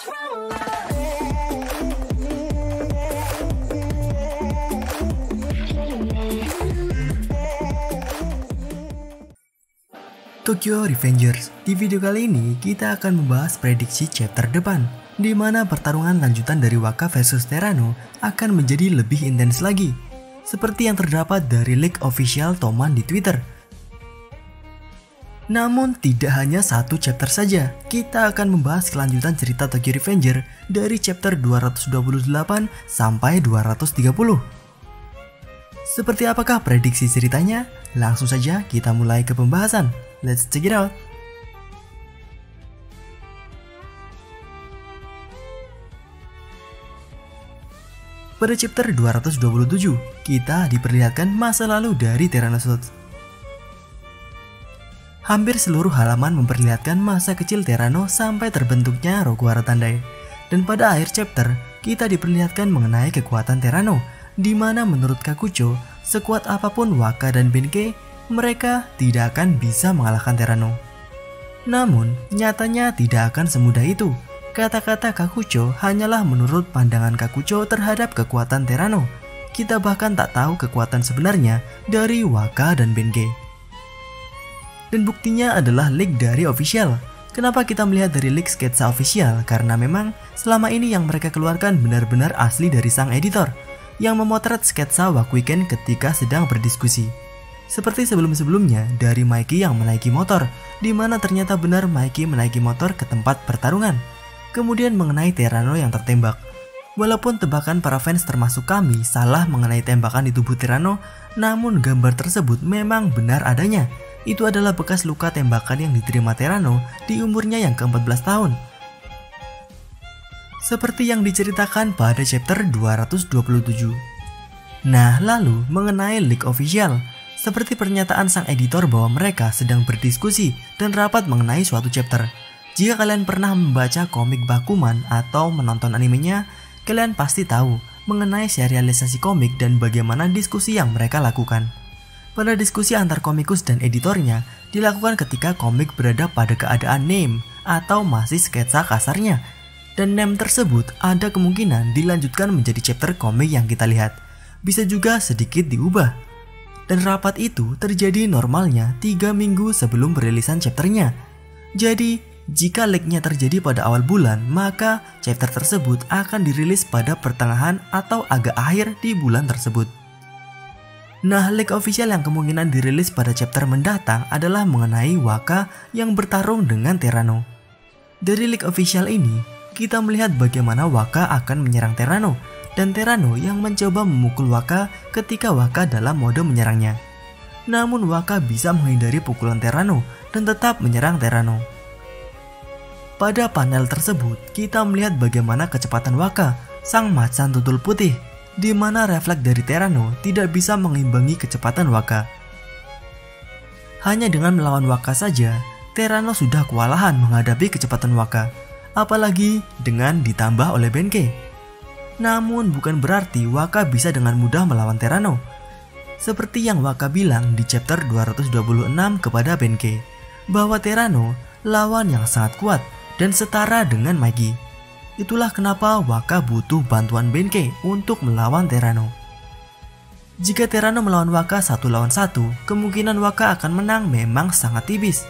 Tokyo Revengers. Di video kali ini kita akan membahas prediksi chapter depan, di mana pertarungan lanjutan dari Waka versus Terano akan menjadi lebih intens lagi, seperti yang terdapat dari leak official Toman di Twitter. Namun tidak hanya satu chapter saja, kita akan membahas kelanjutan cerita Tokyo Revenger dari chapter 228 sampai 230. Seperti apakah prediksi ceritanya? Langsung saja kita mulai ke pembahasan. Let's check it out. Pada chapter 227, kita diperlihatkan masa lalu dari Tyrannosaurus. Hampir seluruh halaman memperlihatkan masa kecil Terano sampai terbentuknya Rokuara Tandai. Dan pada akhir chapter, kita diperlihatkan mengenai kekuatan Terano, di mana menurut Kakucho, sekuat apapun Waka dan Benkei, mereka tidak akan bisa mengalahkan Terano. Namun, nyatanya tidak akan semudah itu. Kata-kata Kakucho hanyalah menurut pandangan Kakucho terhadap kekuatan Terano. Kita bahkan tak tahu kekuatan sebenarnya dari Waka dan Benkei. Dan buktinya adalah leak dari official. Kenapa kita melihat dari leak sketsa official? Karena memang selama ini yang mereka keluarkan benar-benar asli dari sang editor, yang memotret sketsa Wakuiken ketika sedang berdiskusi. Seperti sebelum-sebelumnya dari Mikey yang menaiki motor, di mana ternyata benar Mikey menaiki motor ke tempat pertarungan. Kemudian mengenai Terano yang tertembak. Walaupun tebakan para fans termasuk kami salah mengenai tembakan di tubuh Terano, namun gambar tersebut memang benar adanya. Itu adalah bekas luka tembakan yang diterima Terano di umurnya yang ke-14 tahun. Seperti yang diceritakan pada chapter 227. Nah, lalu mengenai leak official. Seperti pernyataan sang editor bahwa mereka sedang berdiskusi dan rapat mengenai suatu chapter. Jika kalian pernah membaca komik Bakuman atau menonton animenya, kalian pasti tahu mengenai serialisasi komik dan bagaimana diskusi yang mereka lakukan. Pada diskusi antar komikus dan editornya, dilakukan ketika komik berada pada keadaan name atau masih sketsa kasarnya. Dan name tersebut ada kemungkinan dilanjutkan menjadi chapter komik yang kita lihat. Bisa juga sedikit diubah. Dan rapat itu terjadi normalnya 3 minggu sebelum perilisan chapternya. Jadi, jika leaknya terjadi pada awal bulan, maka chapter tersebut akan dirilis pada pertengahan atau agak akhir di bulan tersebut. Nah, leak official yang kemungkinan dirilis pada chapter mendatang adalah mengenai Waka yang bertarung dengan Terano. Dari leak official ini, kita melihat bagaimana Waka akan menyerang Terano, dan Terano yang mencoba memukul Waka ketika Waka dalam mode menyerangnya. Namun Waka bisa menghindari pukulan Terano dan tetap menyerang Terano. Pada panel tersebut, kita melihat bagaimana kecepatan Waka, sang macan tutul putih, di mana refleks dari Terano tidak bisa mengimbangi kecepatan Waka. Hanya dengan melawan Waka saja, Terano sudah kewalahan menghadapi kecepatan Waka, apalagi dengan ditambah oleh Benkei. Namun bukan berarti Waka bisa dengan mudah melawan Terano. Seperti yang Waka bilang di chapter 226 kepada Benkei, bahwa Terano lawan yang sangat kuat dan setara dengan Mikey. Itulah kenapa Waka butuh bantuan Benkei untuk melawan Terano. Jika Terano melawan Waka 1 lawan 1, kemungkinan Waka akan menang memang sangat tipis.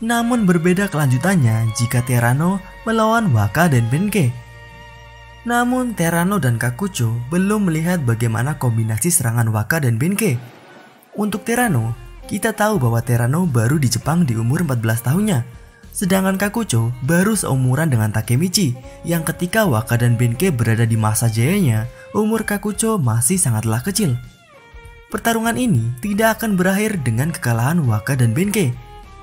Namun berbeda kelanjutannya jika Terano melawan Waka dan Benkei. Namun Terano dan Kakucho belum melihat bagaimana kombinasi serangan Waka dan Benkei. Untuk Terano, kita tahu bahwa Terano baru di Jepang di umur 14 tahunnya. Sedangkan Kakucho baru seumuran dengan Takemichi yang ketika Waka dan Benkei berada di masa jayanya, umur Kakucho masih sangatlah kecil. Pertarungan ini tidak akan berakhir dengan kekalahan Waka dan Benkei,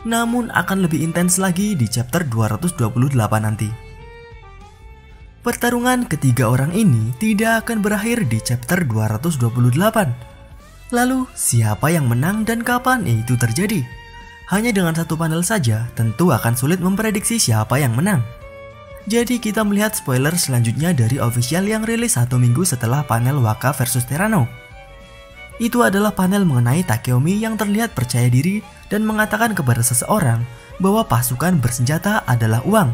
namun akan lebih intens lagi di chapter 228 nanti. Pertarungan ketiga orang ini tidak akan berakhir di chapter 228. Lalu, siapa yang menang dan kapan itu terjadi? Hanya dengan satu panel saja, tentu akan sulit memprediksi siapa yang menang. Jadi kita melihat spoiler selanjutnya dari official yang rilis 1 minggu setelah panel Waka versus Terano. Itu adalah panel mengenai Takeomi yang terlihat percaya diri dan mengatakan kepada seseorang bahwa pasukan bersenjata adalah uang.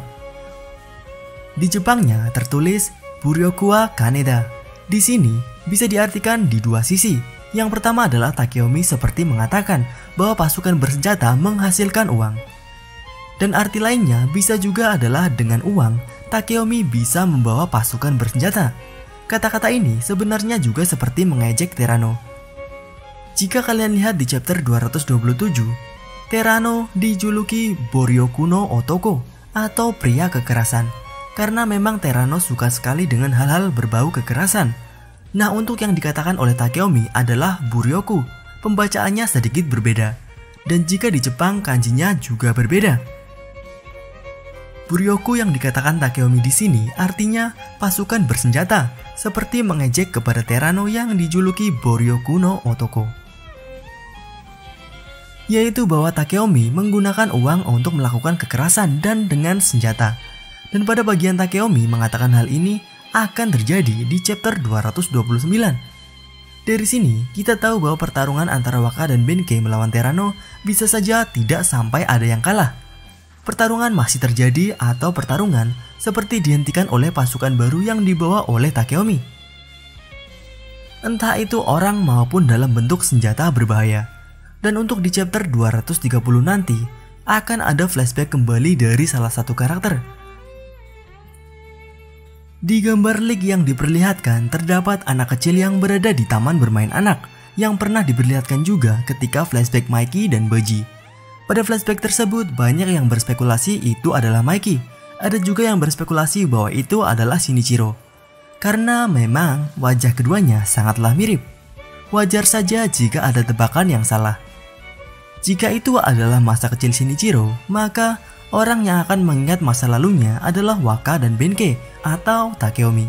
Di Jepangnya tertulis Buryoku wa Kaneda. Di sini bisa diartikan di dua sisi. Yang pertama adalah Takeomi seperti mengatakan bahwa pasukan bersenjata menghasilkan uang. Dan arti lainnya bisa juga adalah dengan uang, Takeomi bisa membawa pasukan bersenjata. Kata-kata ini sebenarnya juga seperti mengejek Terano. Jika kalian lihat di chapter 227, Terano dijuluki Boryoku no Otoko atau pria kekerasan. Karena memang Terano suka sekali dengan hal-hal berbau kekerasan. Nah, untuk yang dikatakan oleh Takeomi adalah Buryoku. Pembacaannya sedikit berbeda. Dan jika di Jepang kanjinya juga berbeda. Buryoku yang dikatakan Takeomi di sini artinya pasukan bersenjata, seperti mengejek kepada Terano yang dijuluki Boryoku no Otoko. Yaitu bahwa Takeomi menggunakan uang untuk melakukan kekerasan dan dengan senjata. Dan pada bagian Takeomi mengatakan hal ini akan terjadi di chapter 229. Dari sini kita tahu bahwa pertarungan antara Waka dan Benkei melawan Terano bisa saja tidak sampai ada yang kalah. Pertarungan masih terjadi atau pertarungan seperti dihentikan oleh pasukan baru yang dibawa oleh Takeomi. Entah itu orang maupun dalam bentuk senjata berbahaya. Dan untuk di chapter 230 nanti akan ada flashback kembali dari salah satu karakter. Di gambar leak yang diperlihatkan terdapat anak kecil yang berada di taman bermain anak yang pernah diperlihatkan juga ketika flashback Mikey dan Baji. Pada flashback tersebut banyak yang berspekulasi itu adalah Mikey. Ada juga yang berspekulasi bahwa itu adalah Shinichiro. Karena memang wajah keduanya sangatlah mirip. Wajar saja jika ada tebakan yang salah. Jika itu adalah masa kecil Shinichiro, maka orang yang akan mengingat masa lalunya adalah Waka dan Benkei atau Takeomi.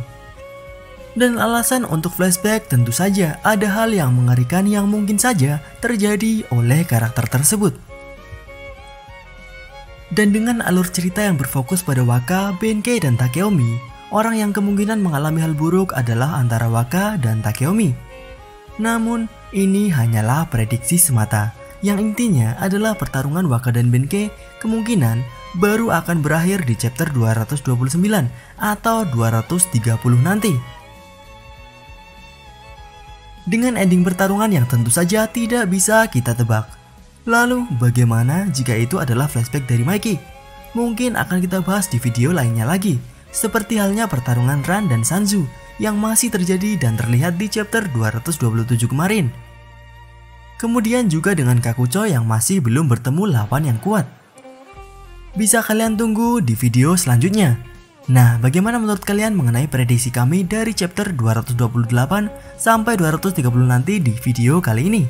Dan alasan untuk flashback tentu saja ada hal yang mengerikan yang mungkin saja terjadi oleh karakter tersebut. Dan dengan alur cerita yang berfokus pada Waka, Benkei, dan Takeomi, orang yang kemungkinan mengalami hal buruk adalah antara Waka dan Takeomi. Namun, ini hanyalah prediksi semata. Yang intinya adalah pertarungan Waka dan Benkei kemungkinan baru akan berakhir di chapter 229 atau 230 nanti. Dengan ending pertarungan yang tentu saja tidak bisa kita tebak. Lalu bagaimana jika itu adalah flashback dari Mikey? Mungkin akan kita bahas di video lainnya lagi. Seperti halnya pertarungan Ran dan Sanzu yang masih terjadi dan terlihat di chapter 227 kemarin. Kemudian juga dengan Kakucho yang masih belum bertemu lawan yang kuat. Bisa kalian tunggu di video selanjutnya. Nah, bagaimana menurut kalian mengenai prediksi kami dari chapter 228 sampai 230 nanti di video kali ini?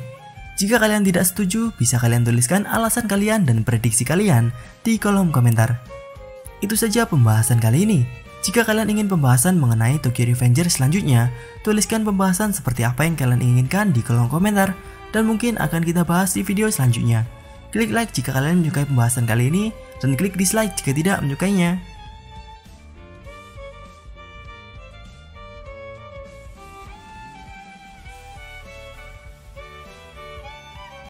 Jika kalian tidak setuju, bisa kalian tuliskan alasan kalian dan prediksi kalian di kolom komentar. Itu saja pembahasan kali ini. Jika kalian ingin pembahasan mengenai Tokyo Revenger selanjutnya, tuliskan pembahasan seperti apa yang kalian inginkan di kolom komentar dan mungkin akan kita bahas di video selanjutnya. Klik like jika kalian menyukai pembahasan kali ini dan klik dislike jika tidak menyukainya.